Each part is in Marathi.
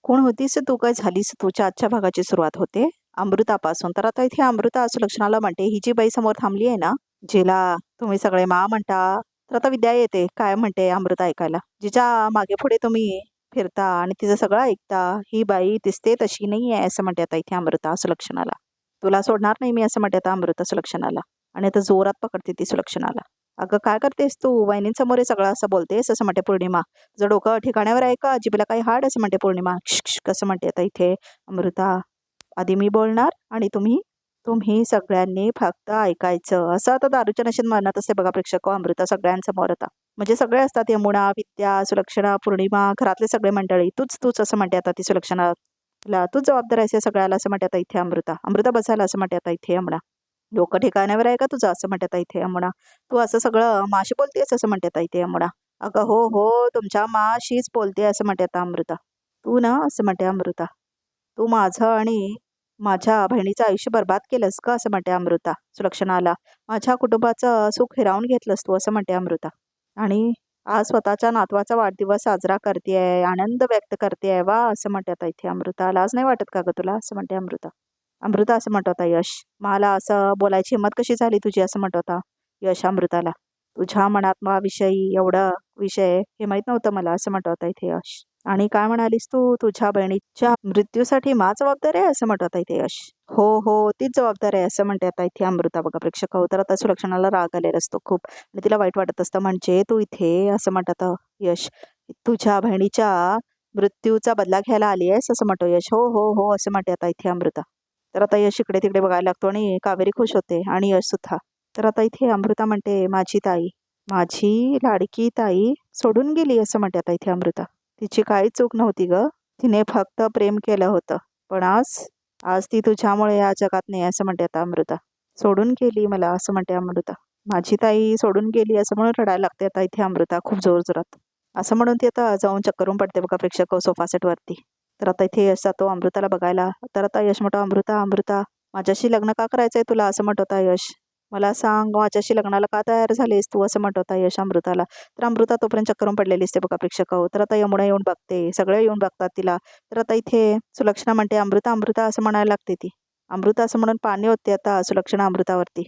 कोण होतीस तू, काय झालीस तूच्या आजच्या भागाची सुरुवात होते अमृतापासून. तर आता इथे अमृता सुलक्षणाला म्हणते, ही जी बाई समोर थांबली आहे ना, जिला तुम्ही सगळे मा म्हणता, तर आता विद्या येते. काय म्हणते अमृता ऐकायला? जिच्या मागे पुढे तुम्ही फिरता आणि तिचं सगळं ऐकता, ही बाई दिसते तशी नाही आहे असं म्हणते आता इथे अमृता सुलक्षणाला. तुला सोडणार नाही मी असं म्हणते आता अमृता सुलक्षणाला. आणि आता जोरात पकडते ती सुलक्षणाला. अगं काय करतेस तू, वहिनींसमोर हे सगळं असं बोलतेस असं म्हणते पौर्णिमा. तुझं डोकं ठिकाण्यावर आहे का, जिभेला काही हाड असं म्हणते पौर्णिमा. कसं म्हणते आता इथे अमृता. आधी मी बोलणार आणि तुम्ही तुम्ही सगळ्यांनी फक्त ऐकायचं असं आता दारूच्या नशेत म्हणत असते बघा प्रेक्षक अमृता सगळ्यांसमोर आता. म्हणजे सगळे असतात, यमुना, विद्या, सुलक्षणा, पौर्णिमा, घरातले सगळे मंडळी. तूच तूच असं म्हणते आता ती सुलक्षणाला. तूच जबाबदार आहेस या सगळ्याला असं म्हणते आता इथे अमृता. अमृता बसायला असं म्हणते आता इथे यमुना. डोकं ठिकाण्यावर आहे का तुझं असं म्हणते आता इथे यमुना. तू असं सगळं माशी बोलतेस असं म्हणते आता इथे यमुना. अगं हो हो, तुमच्या माशीच बोलते असं म्हणते आता अमृता. तू ना असं म्हणते अमृता, तू माझं आणि माझ्या बहिणीचं आयुष्य बर्बाद केलंस का असं म्हणते अमृता सुलक्षणाला. माझ्या कुटुंबाचं सुख हिरावून घेतलंस तू असं म्हणते अमृता. आणि आज स्वतःच्या नातवाचा वाढदिवस साजरा करतेय, आनंद व्यक्त करतेय, वा असं म्हणते आता इथे अमृता. लाज नाही वाटत का ग तुला असं म्हणते अमृता. अमृता असं म्हणत होता यश, मला असं बोलायची हिंमत कशी झाली तुझी असं म्हणत होता यश अमृताला. तुझ्या मनात विषयी एवढा विषय हे माहित नव्हतं मला असं म्हणत होता इथे यश. आणि काय म्हणालीस तू, तुझ्या बहिणीच्या मृत्यूसाठी मा जबाबदार आहे असं म्हणत होता इथे यश. हो हो, तीच जबाबदार आहे असं म्हणते आता इथे अमृता. बघा प्रेक्षक हो, तर आता सुलक्षणाला राग आलेला असतो खूप आणि तिला वाईट वाटत असतं. म्हणजे तू इथे असं म्हणतात यश, तुझ्या बहिणीच्या मृत्यूचा बदला घ्यायला आली आहेस असं म्हणतो यश. हो हो हो असं म्हणते आता इथे अमृता. तर आता यश इकडे तिकडे बघायला लागतो आणि कावेरी खुश होते आणि यश सुद्धा. तर आता इथे अमृता म्हणते, माझी ताई, माझी लाडकी ताई सोडून गेली असं म्हणते आता इथे अमृता. तिची काही चूक नव्हती ग, तिने फक्त प्रेम केलं होतं. पण आज आज ती तुझ्यामुळे या जगात नाही असं म्हणते आता अमृता. सोडून गेली मला असं म्हणते अमृता. माझी ताई सोडून गेली असं म्हणून रडायला लागते आता इथे अमृता खूप जोरजोरात. असं म्हणून ती आता जाऊन चक्करून पडते बघा प्रेक्षक सोफा सेट वरती. तर आता इथे यश जातो अमृताला बघायला. तर आता यश म्हणतो, अमृता अमृता माझ्याशी लग्न का करायचंय तुला असं म्हणत होता यश. मला सांग, माझ्याशी लग्नाला का तयार झालीस तू असं म्हणत होता यश अमृताला. तर अमृता तोपर्यंत चक्करून पडलेली असते बघा प्रेक्षक. तर आता यमुना येऊन बघते, सगळे येऊन बघतात तिला. तर आता इथे सुलक्षणा म्हणते, अमृता अमृता असं म्हणायला लागते ती. अमृता असं म्हणून पाणी होते आता सुलक्षणा अमृतावरती.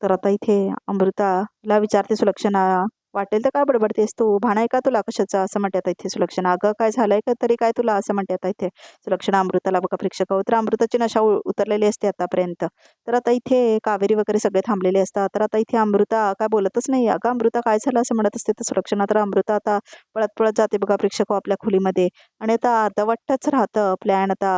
तर आता इथे अमृताला विचारते सुलक्षणा, वाटेल तर काय बडबडतेस तू, भाण आहे का तुला कशाचं असं म्हणते आता इथे सुलक्षणा. अगं काय झालंय का तरी काय तुला असं म्हणते आता इथे सुलक्षणा अमृताला बघा प्रेक्षक. तर अमृताची नशा उतरलेली असते आतापर्यंत. तर आता इथे कावेरी वगैरे सगळे थांबलेले असतात. तर आता इथे अमृता काय बोलतच नाही. अगं अमृता काय झालं असं म्हणत असते तर सुलक्षणा. तर अमृता आता पळत पळत जाते बघा प्रेक्षक आपल्या खोलीमध्ये. आणि आता अर्धवटच राहतं प्लॅन आता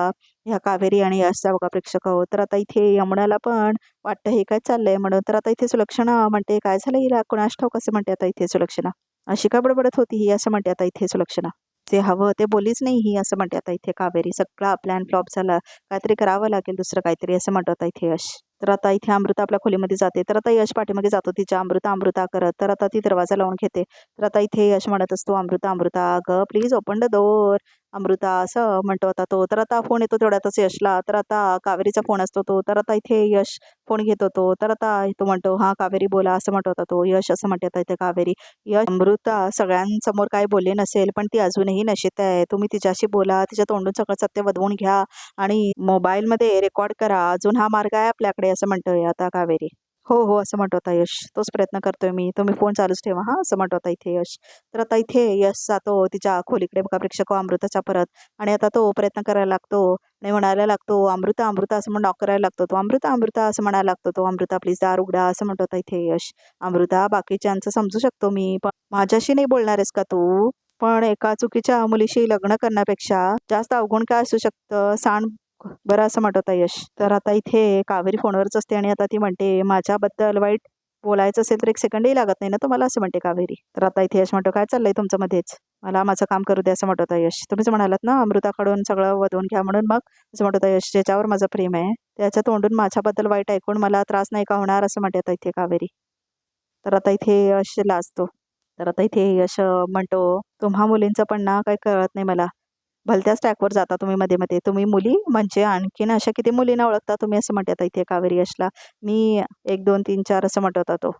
ह्या कावेरी आणि यशचा बघा प्रेक्षक. तर आता इथे यमुनाला पण वाटतं हे काय चाललंय म्हणून. तर आता इथे सुलक्षणा म्हणते, काय झालं हिला कोणास ठाऊक असं म्हणते आता इथे सुलक्षणा. अशी का बडबडत होती ही असं म्हणते आता इथे सुलक्षणा. जे हवं ते बोलीच नाही ही असं म्हणते आता इथे कावेरी. सगळा प्लॅन फ्लॉप झाला, काहीतरी करावं लागेल दुसरं काहीतरी असं म्हणतो आता इथे यश. तर आता इथे अमृता आपल्या खोलीमध्ये जाते. तर आता यश पाठीमागे जातो तिच्या, अमृता अमृता करत. तर आता ती दरवाजा लावून घेते. तर आता इथे यश म्हणत असतो, अमृता अमृता ग please open the door Amruta असं म्हणतो होता तो. तर आता फोन येतो तेवढ्यातच यशला. तर आता कावेरीचा फोन असतो तो. तर आता इथे यश फोन घेत होतो. तर आता तो म्हणतो, हा कावेरी बोला असं म्हणत होता तो. यश असं म्हणते आता इथे कावेरी. यश अमृता सगळ्यांसमोर काय बोलले नसेल, पण ती अजूनही नशेत आहे. तुम्ही तिच्याशी बोला, तिच्या तोंडून सगळं सत्य वदवून घ्या आणि मोबाईलमध्ये रेकॉर्ड करा. अजून हा मार्ग आहे आपल्याकडे असं म्हणतोय आता कावेरी. हो हो असं म्हणत होता यश, तोच प्रयत्न करतोय मी, तुम्ही फोन चालूच ठेवा हा असं म्हणत होता इथे यश. तर आता इथे यश जातो तिच्या खोलीकडे बघा प्रेक्षक अमृताच्या परत. आणि आता तो प्रयत्न करायला लागतो आणि म्हणायला लागतो, अमृता अमृता असं म्हणून नॉक करायला लागतो तो. अमृता अमृता असं म्हणायला लागतो तो. अमृता प्लीज दार उघडा असं म्हणत होता इथे यश. अमृता बाकीच्यांचं समजू शकतो मी, पण माझ्याशी नाही बोलणार आहेस का तू. पण एका चुकीच्या मुलीशी लग्न करण्यापेक्षा जास्त अवघड काय असू शकतं सांग बरं असं म्हणत होता यश. तर आता इथे कावेरी फोनवरच असते आणि आता ती म्हणते, माझ्याबद्दल वाईट बोलायचं असेल तर एक सेकंडही लागत नाही ना तुम्हाला असं म्हणते कावेरी. तर आता इथे यश म्हणतो, काय चाललंय तुमचं मध्येच, मला माझं काम करू दे असं म्हणत होता यश. तुम्हीच म्हणालात ना अमृताकडून सगळं वधवून घ्या म्हणून, मग असं म्हणत होता यश. ज्याच्यावर माझं प्रेम आहे त्याच्या तोंडून माझ्याबद्दल वाईट ऐकून मला त्रास नाही का होणार असं म्हणते आता इथे कावेरी. तर आता इथे यश लाजतो. तर आता इथे यश म्हणतो, तुम्हा मुलींचं पण ना काही कळत नाही मला, भलत्याच ट्रॅकवर जाता तुम्ही मध्ये मध्ये. तुम्ही मुली म्हणजे आणखीन अशा किती मुलींना ओळखता तुम्ही असं म्हणते आता इथे कावेरी यशला. मी 1 2 3 4 असं म्हणत होता तो.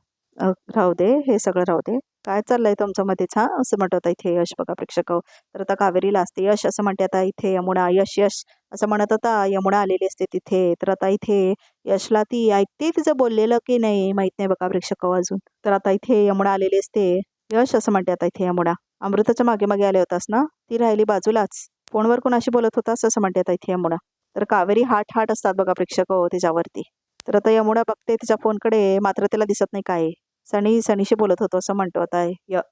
राहू दे हे सगळं राहू दे. काय चाललंय तुमच्या मध्येच हा असं म्हणत होता इथे यश बघा प्रेक्षक हो. तर आता कावेरीला असते यश असं म्हणते आता इथे यमुना यश यश असं म्हणत होता यमुना आलेली असते तिथे तर आता इथे यशला ती ऐकते तिचं बोललेलं की नाही माहित नाही बघा प्रेक्षक हो अजून. तर आता इथे यमुना आलेली असते यश असं म्हणते आता इथे यमुना अमृताच्या मागे मागे आले होतास ना ती राहिली बाजूलाच फोनवर कोणाशी बोलत होतास असं म्हणते आता इथे यमुना. तर कावेरी हाट हाट असतात बघा प्रेक्षक हो तिच्यावरती. तर आता यमुना बघते तिच्या फोनकडे मात्र तिला दिसत नाही काय सनीशी बोलत होतो असं म्हणतो आता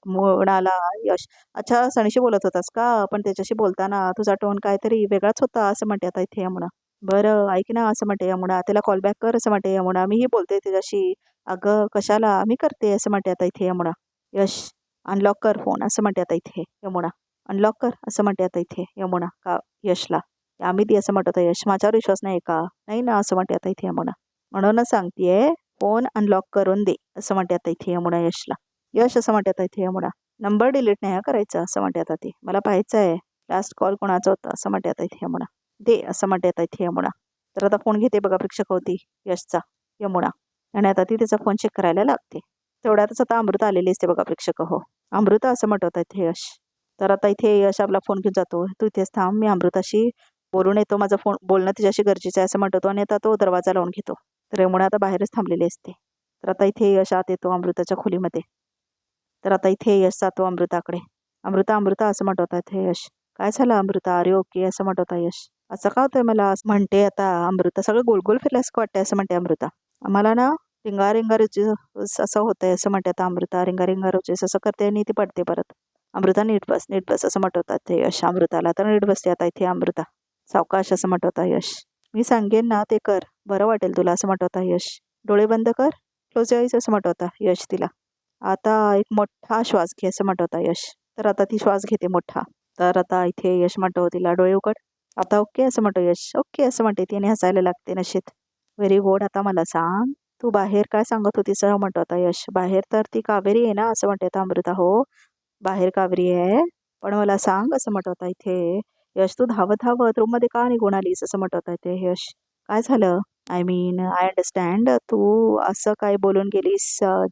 म्हणाला यश. अच्छा सनीशी बोलत होतास का पण त्याच्याशी बोलताना तुझा टोन काहीतरी वेगळाच होता असं म्हणते आता इथे यमुना. बरं ऐक ना असं म्हणते यमुना त्याला कॉल बॅक कर असं म्हणते यमुना मीही बोलते त्याच्याशी. अगं कशाला मी करते असं म्हणते आता इथे यमुना. यश अनलॉक कर फोन असं म्हणते आता इथे यमुना. अनलॉक कर असं म्हणते आता इथे यमुना का यशला. आम्ही ती असं म्हणत होतं यश माझ्यावर विश्वास नाही का नाही ना असं म्हणते आता इथे यमुना. म्हणूनच सांगतेय फोन अनलॉक करून दे असं म्हणते आता इथे यमुना यशला. यश असं म्हणते आता इथे यमुना नंबर डिलीट नाही करायचा असं म्हणते आता ती मला पाहायचं आहे लास्ट कॉल कोणाचा होता असं म्हणते आता इथे यमुना. दे असं म्हणते आता इथे यमुना. तर आता फोन घेते बघा प्रेक्षक होती यशचा यमुना आणि आता ती तिचा फोन चेक करायला लागते. तेवढ्यातच आता अमृता आलेली असते बघा प्रेक्षक हो. अमृता असं म्हणत होता इथे यश. तर आता इथे यश आपला फोन घेऊन जातो तू इथेच थांब मी अमृताशी बोलून येतो माझा फोन बोलणं तिच्याशी गरजेचं आहे असं म्हणतो आणि आता तो दरवाजा लावून घेतो. तर यमुना आता बाहेरच थांबलेली असते. तर आता इथे यश आत येतो अमृताच्या खोलीमध्ये. तर आता इथे यश जातो अमृताकडे. अमृता अमृता असं म्हणत होता इथे यश. काय झालं अमृता अरे ओके असं म्हणत होता यश. असं का होतंय मला असं म्हणते आता अमृता सगळं गोल गोल फिरल्यास वाटतंय असं म्हणते अमृता. आम्हाला ना रिंगा रिंगा रुचीस असं होतंय असं म्हणते आता अमृता रिंगा रिंगा रुचीस असं करते आणि ती पडते परत. अमृता नीट बस असं म्हणत होता ते यश अमृताला. तर नीट बसते आता इथे अमृता. सावकाश असं म्हणत होता यश. मी सांगेन ना ते कर बरं वाटेल तुला असं म्हणत होता यश. डोळे बंद कर क्लोज आईज असं म्हणत होता यश तिला. आता एक मोठा श्वास घे असं म्हणत होता यश. तर आता ती श्वास घेते मोठा. तर आता इथे यश म्हणतो तिला डोळे उघड. आता ओके असं म्हणतो यश. ओके असं म्हणते ती आणि हसायला लागते नशेत. व्हेरी गुड आता मला सांग तू बाहेर काय सांगत होतीस म्हणतो आता यश. बाहेर तर ती कावेरी आहे ना असं म्हणते आता अमृता. हो बाहेर कावेरी आहे पण मला सांग असं म्हणत होता इथे यश. तू धावत धावत रूममध्ये का निघून आलीस असं म्हणत होता इथे यश. काय झालं आय मीन आय अंडरस्टँड तू असं काय बोलून गेलीस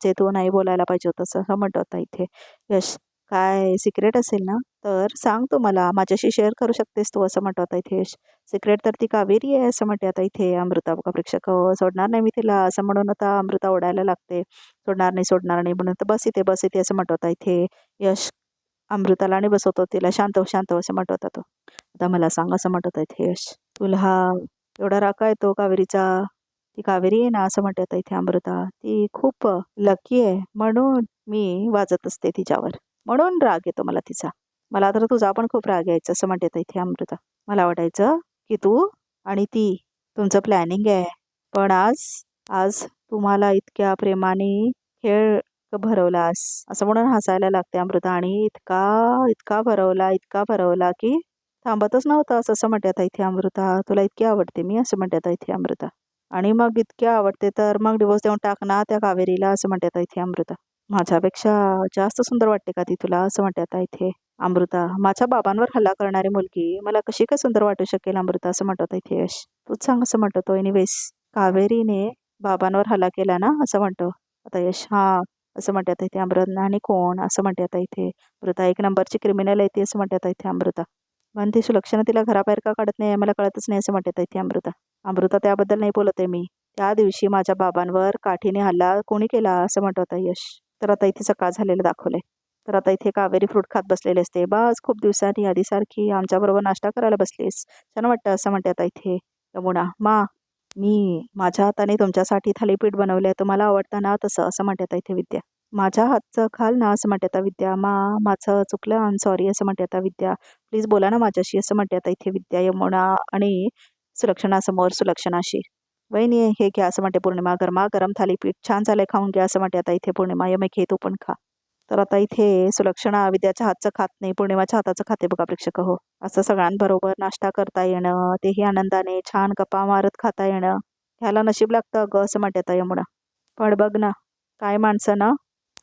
जे तू नाही बोलायला पाहिजे होतं असं म्हणत होता इथे यश. काय सिक्रेट असेल ना तर सांग तू मला माझ्याशी शेअर करू शकतेस तू असं म्हणत होता इथे यश. सिक्रेट तर ती कावेरी आहे असं म्हणते आता इथे अमृता बघा प्रेक्षक. सोडणार नाही मी तिला असं म्हणून आता अमृता ओढायला लागते. सोडणार नाही म्हणून तर बस इथे असं म्हणत होता इथे यश. अमृताला आणि बसवतो तिला शांत हो असं म्हणत होता तो. आता मला सांग असं म्हणत होता इथे यश. तुला हा एवढा राग येतो कावेरीचा. ती कावेरी आहे ना असं म्हणत होता इथे अमृता. ती खूप लकी आहे म्हणून मी वाजत असते तिच्यावर म्हणून राग येतो मला तिचा. मला तर तुझा पण खूप राग यायचा असं म्हणत होता इथे अमृता. मला वाटायचं की तू आणि ती तुमचं प्लॅनिंग आहे पण आज आज तुम्हाला इतक्या प्रेमाने खेळ भरवलास असं म्हणून हसायला लागते अमृता. आणि इतका भरवला की थांबतच नव्हतं असं म्हणते आता इथे अमृता. तुला इतकी आवडते मी असं म्हणते आता इथे अमृता. आणि मग इतकी आवडते तर मग डिवोर्स देऊन टाक ना त्या कावेरीला असं म्हणते आता इथे अमृता. माझ्यापेक्षा जास्त सुंदर वाटते का ती तुला असं म्हणते आता इथे अमृता. माझ्या बाबांवर हल्ला करणारी मुलगी मला कशी काय सुंदर वाटू शकेल अमृता असं म्हणत होता इथे यश. तूच सांग असं म्हणतो तो. एनिवेज कावेरीने बाबांवर हल्ला केला ना असं म्हणतो आता यश. हा असं म्हणते आता इथे अमृता. आणि कोण असं म्हणते आता इथे अमृता. एक नंबरची क्रिमिनल आहे ती असं म्हणते आता इथे अमृता. पण ती सुलक्षणा तिला घराबाहेर का काढत नाही मला कळतच नाही असं म्हणते आता इथे अमृता. अमृता त्याबद्दल नाही बोलत आहे मी. त्या दिवशी माझ्या बाबांवर काठीने हल्ला कोणी केला असं म्हणत होता यश. तर आता इथे सकाळ झालेलं दाखवलंय. तर आता इथे कावेरी फ्रूट खात बसलेले असते. बस खूप दिवसांनी आधीसारखी आमच्याबरोबर नाश्ता करायला बसलीस छान वाटतं असं म्हणते आता इथे यमुना. मी माझ्या हाताने तुमच्यासाठी थालीपीठ बनवलंय तुम्हाला आवडतं ना तसं असं म्हणते आता इथे विद्या. माझ्या हातचं खाल ना असं म्हणते आता विद्या. माझं चुकलं आय एम सॉरी असं म्हणते आता विद्या. प्लीज बोला ना माझ्याशी असं म्हणते आता इथे विद्या यमुना आणि सुलक्षणासमोर सुलक्षणाशी. वहिनी हे घ्या असं म्हणते पौर्णिमा. गरम थालीपीठ छान झालंय खाऊन घ्या असं म्हणते आता इथे पौर्णिमा. यमे घे तू पण खा. तर आता इथे सुलक्षणा विद्याच्या हातचं खात नाही पौर्णिमाच्या हाताचं खाते बघा प्रेक्षक. हो असं सगळ्यांबरोबर नाश्ता करता येणं तेही आनंदाने छान गप्पा मारत खाता येणं ह्याला नशीब लागतं ग असं म्हणते आता यमुना. पण बघ ना काय माणसं ना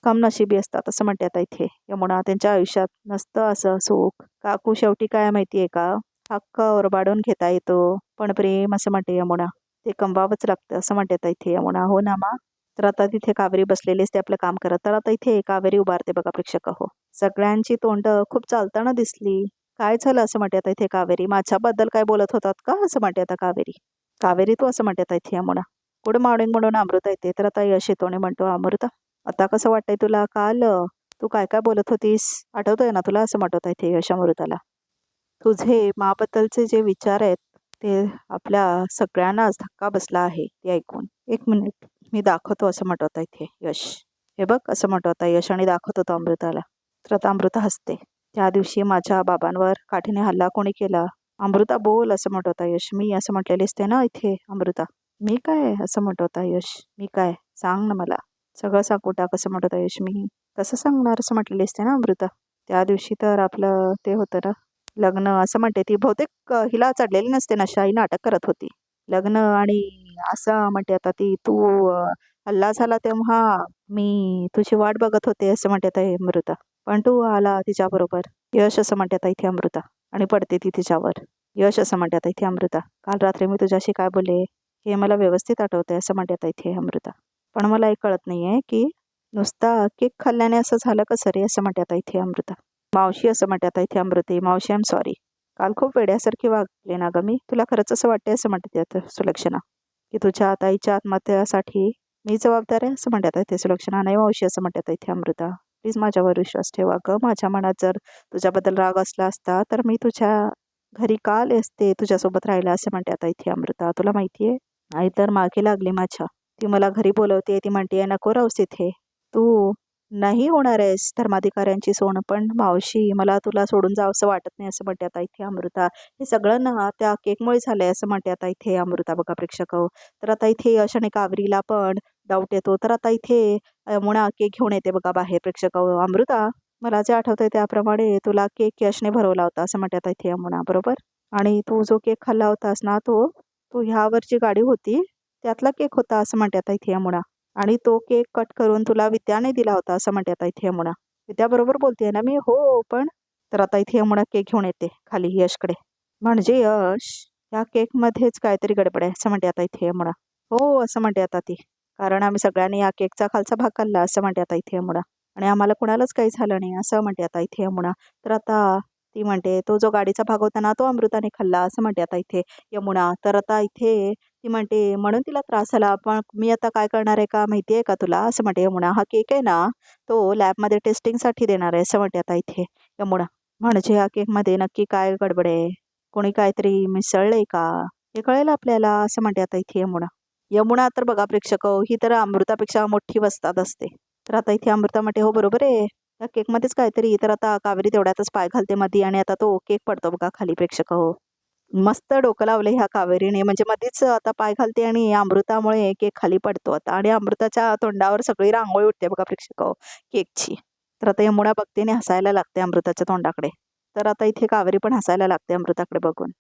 कम नशिबी असतात असं म्हणते आता इथे यमुना. त्यांच्या आयुष्यात नसतं असं सुख. काकू शेवटी काय माहितीये का हक्क ओरबाडून घेता येतो पण प्रेम असं म्हणते यमुना ते कमवावंच लागतं असं म्हणते आता इथे यमुना. हो ना तर आता तिथे कावेरी बसलेली असते आपलं काम करत. तर आता इथे कावेरी उभारते बघा प्रेक्षक हो. सगळ्यांची तोंड खूप चालताना दिसली. काय झालं असं म्हणते आता इथे कावेरी. माझ्याबद्दल काय बोलत होतात का असं म्हणते आता कावेरी. कावेरी तू असं म्हणते आता इथे यमुना. गुड मॉर्निंग म्हणून अमृता येते. तर आता यश येतो आणि म्हणतो अमृता आता कसं वाटतंय तुला. काल तू काय काय बोलत होतीस आठवतोय ना तुला असं म्हणत इथे यश अमृताला. तुझे माबद्दलचे जे विचार आहेत ते आपल्या सगळ्यांनाच धक्का बसला आहे ते ऐकून. एक मिनिट मी दाखवतो असं म्हणत होता इथे यश. हे बघ असं म्हणत होता यश आणि दाखवत होता अमृताला. तर आता अमृता हसते. त्या दिवशी माझ्या बाबांवर काठीने हल्ला कोणी केला. अमृता बोल असं म्हणत होता यश. मी असं म्हटलेले असते ना इथे अमृता. मी काय असं म्हणत होता यश. मी काय सांग ना मला. सगळं सांगू टाक असं म्हणत होता यश. मी कसं सांगणार असं म्हटलेले असते ना अमृता. त्या दिवशी तर आपलं ते होतं ना लग्न असं म्हणते ती. बहुतेक हिला चढलेली नसते नशा. ही नाटक करत होती. लग्न आणि असं म्हणते आता ती. तू हल्ला झाला तेव्हा मी तुझी वाट बघत होते असं म्हणते आता अमृता. पण तू आला तिच्याबरोबर. यश असं म्हणते आता इथे अमृता. आणि पडते ती तिच्यावर. यश असं म्हणते आता इथे अमृता. काल रात्री मी तुझ्याशी काय बोलले हे मला व्यवस्थित आठवतंय असं म्हणते आता इथे अमृता. पण मला एक कळत नाहीये की नुसता केक खाल्ल्याने असं झालं कसं रे असं म्हणते आता इथे अमृता. मावशी असं म्हणते आता इथे अमृते. मावशी आय एम सॉरी. काल खूप वेड्यासारखी वागले ना ग मी. तुला खरंच असं वाटते असं म्हणते आता सुलक्षणा की तुझ्या ताईच्या आत्महत्येसाठी मी जबाबदार आहे असं म्हणते आता इथे सुलक्षणा. नाही मावशी असं म्हणते आता इथे अमृता. प्लीज माझ्यावर विश्वास ठेवा ग. माझ्या मनात जर तुझ्याबद्दल राग असला असता तर मी तुझ्या घरी का आले असते तुझ्यासोबत राहिला असं म्हणते आता इथे अमृता. तुला माहितीये आई तर मागे लागली माझ्या. ती मला घरी बोलवते. ती म्हणते नको राहूस इथे. तू नाही होणार आहेस धर्माधिकाऱ्यांची सोन. पण मावशी मला तुला सोडून जावं असं वाटत नाही असं म्हणते आता इथे अमृता. हे सगळं ना त्या केकमुळे झालंय असं म्हणते आता इथे अमृता बघा प्रेक्षक हो. तर आता इथे यश आणि कावेरीला पण डाऊट येतो. तर आता इथे यमुना केक घेऊन येते बघा बाहेर प्रेक्षक हो. अमृता मला जे आठवतंय त्याप्रमाणे तुला केक यशने भरवला होता असं म्हणते आता इथे यमुना बरोबर. आणि तू जो केक खाल्ला होतास ना तो तू ह्यावर जी गाडी होती त्यातला केक होता असं म्हणते आता इथे यमुना. आणि तो केक कट करून तुला विद्याने दिला होता असं म्हणते आता इथे यमुना. विद्या बरोबर बोलते ना मी. हो पण. तर आता इथे यमुना केक घेऊन येते खाली यशकडे. म्हणजे यश या केकमध्येच काहीतरी गडबड आहे असं म्हणते आता इथे यमुना. हो असं म्हणते आता ती. कारण आम्ही सगळ्यांनी या केकचा खालचा भाग खाल्ला असं म्हणते आता इथे यमुना. आणि आम्हाला कुणालाच काही झालं नाही असं म्हणते आता इथे यमुना. तर आता ती म्हणते तो जो गाडीचा भाग होता ना तो अमृताने खाल्ला असं म्हणते आता इथे यमुना. तर आता इथे ती म्हणते म्हणून तिला त्रास झाला. पण मी आता काय करणार आहे का माहिती आहे का तुला असं म्हणते यमुना. हा केक आहे ना तो लॅबमध्ये टेस्टिंगसाठी देणार आहे असं म्हणते आता इथे यमुना. म्हणजे या केकमध्ये नक्की काय गडबड आहे. कोणी काहीतरी मिसळलंय का हे कळेल आपल्याला असं म्हणते आता इथे यमुना. यमुना तर बघा प्रेक्षक ही तर अमृतापेक्षा मोठी वस्ताद असते. तर आता इथे अमृता म्हणते हो बरोबर आहे या केकमध्येच काहीतरी. तर आता कावेरी तेवढ्यातच पाय घालते मध्ये आणि आता तो केक पडतो बघा खाली प्रेक्षक हो. मस्त डोकं लावले ह्या कावेरीने. म्हणजे मध्येच आता पाय घालते आणि अमृतामुळे केक खाली पडतो आता. आणि अमृताच्या तोंडावर सगळी रांगोळी उठते बघा प्रेक्षक केकची. तर आता यमुना बघते आणि हसायला लागते अमृताच्या तोंडाकडे. तर आता इथे कावेरी पण हसायला लागते अमृताकडे बघून.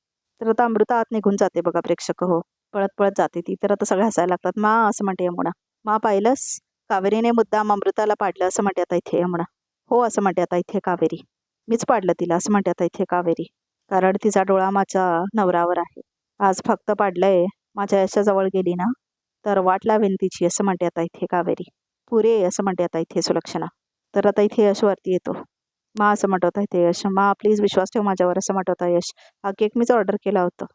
तर आता अमृता आत निघून जाते बघा प्रेक्षक हो. पळत पळत जाते ती. तर आता सगळे हसायला लागतात. मा असं म्हणते यमुना. मा पाहिलंस कावेरीने मुद्दाम अमृताला पाडलं असं म्हणते आता इथे यमुना. हो असं म्हणते आता इथे कावेरी. मीच पाडलं तिला असं म्हणते आता इथे कावेरी. कारण तिचा डोळा माझ्या नवऱ्यावर आहे. आज फक्त पाडलंय माझ्या यशाजवळ गेली ना तर वाट लावेन तिची असं म्हणते आता इथे कावेरी. पुरे असं म्हणते आता इथे सुलक्षणा. तर आता इथे यश वरती येतो. मा असं म्हणत होता इथे यश. मा प्लीज विश्वास ठेव माझ्यावर असं म्हणत होता यश. हा केक मीच ऑर्डर केला होता.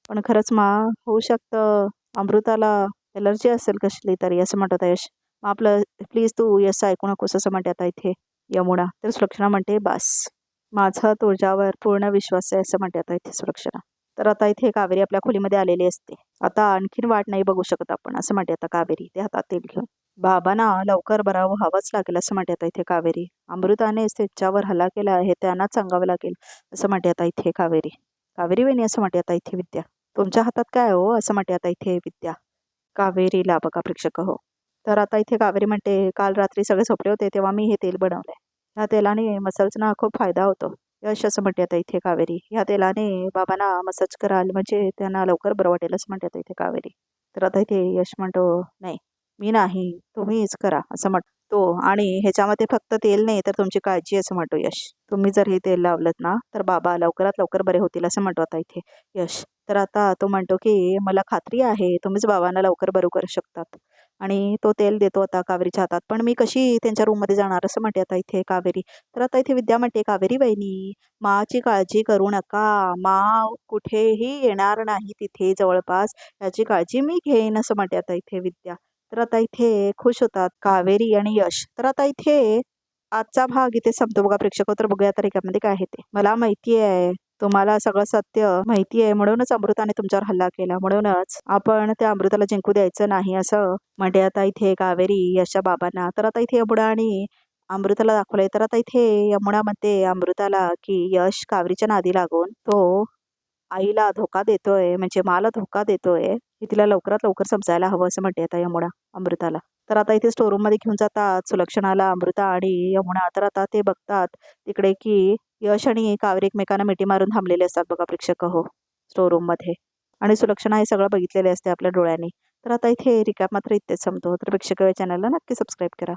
पण खरंच मा होऊ शकतं अमृताला एलर्जी असेल कसली तरी असं म्हणत होता यश. मा आपलं प्लीज तू यश ऐकू नकोस असं म्हणते आता इथे यमुना. तर सुलक्षणा म्हणते बस माझा तुझ्यावर पूर्ण विश्वास आहे असं म्हणते आता इथे सुलक्षणा. तर आता इथे कावेरी आपल्या खोलीमध्ये आलेली असते. आता आणखीन वाट नाही बघू शकत आपण असं म्हणते आता कावेरी ते हातात तेल घेऊन. बाबांना लवकर बरा व्हावंच लागेल असं म्हणते आता इथे कावेरी. अमृतानेच त्याच्यावर हल्ला केला आहे त्यांनाच सांगावं लागेल असं म्हणते आता इथे कावेरी. कावेरी वहिनी असं म्हणते आता इथे विद्या. तुमच्या हातात काय हो असं म्हणते आता इथे विद्या कावेरीला बघा प्रेक्षक हो. तर आता इथे कावेरी म्हणते काल रात्री सगळे झोपले होते तेव्हा मी हे तेल बनवलंय. ह्या तेलाने मसल्सना खूप फायदा होतो. यश असं म्हणते आता इथे कावेरी. ह्या तेलाने बाबांना मसाज कराल म्हणजे त्यांना लवकर बरं वाटेल असं म्हणते आता इथे कावेरी. तर आता इथे यश म्हणतो नाही मी नाही तुम्हीच करा असं म्हणतो. आणि ह्याच्यामध्ये फक्त तेल नाही तर तुमची काळजी असं म्हणतो यश. तुम्ही जर हे तेल लावलत ना तर बाबा लवकरात लवकर बरे होतील असं म्हणतो आता इथे यश. तर आता तो म्हणतो की मला खात्री आहे तुम्हीच बाबांना लवकर बरं करू शकतात. आणि तो तेल देतो आता कावेरीच्या हातात. पण मी कशी त्यांच्या रूममध्ये जाणार असं म्हणते आता इथे कावेरी. तर आता इथे विद्या म्हणते, कावेरी वहिनी माची काळजी करू नका. मा कुठेही येणार नाही तिथे जवळपास. याची काळजी मी घेईन असं म्हणते आता इथे विद्या. तर आता इथे खुश होतात कावेरी आणि यश. तर आता इथे आजचा भाग इथे संपतो बघा प्रेक्षक. तर बघूया आता रेखामध्ये काय आहे ते. मला माहिती आहे तुम्हाला सगळं सत्य माहिती आहे, म्हणूनच अमृताने तुमच्यावर हल्ला केला. म्हणूनच आपण त्या अमृताला जिंकू द्यायचं नाही असं म्हणते आता इथे कावेरी यशच्या बाबांना. तर आता इथे यमुना आणि अमृताला दाखवलंय. तर आता इथे यमुना म्हणते अमृताला की यश कावेरीच्या नादी लागून तो आईला धोका देतोय, म्हणजे मला धोका देतोय, हे तिला लवकरात लवकर समजायला हवं असं म्हणते आता यमुना अमृताला. तर आता इथे स्टोरूम मध्ये घेऊन जातात सुलक्षणाला अमृता आणि यमुना. तर आता ते बघतात तिकडे की यश आणि कावेरी एकमेकांना मिठी मारून थांबलेले असतात बघा प्रेक्षक हो स्टोरूम मध्ये. आणि सुलक्षणा हे सगळं बघितलेले असते आपल्या डोळ्यांनी. तर आता इथे रिकॅप मात्र इथेच संपतो. तर प्रेक्षक चॅनलला नक्की सबस्क्राईब करा.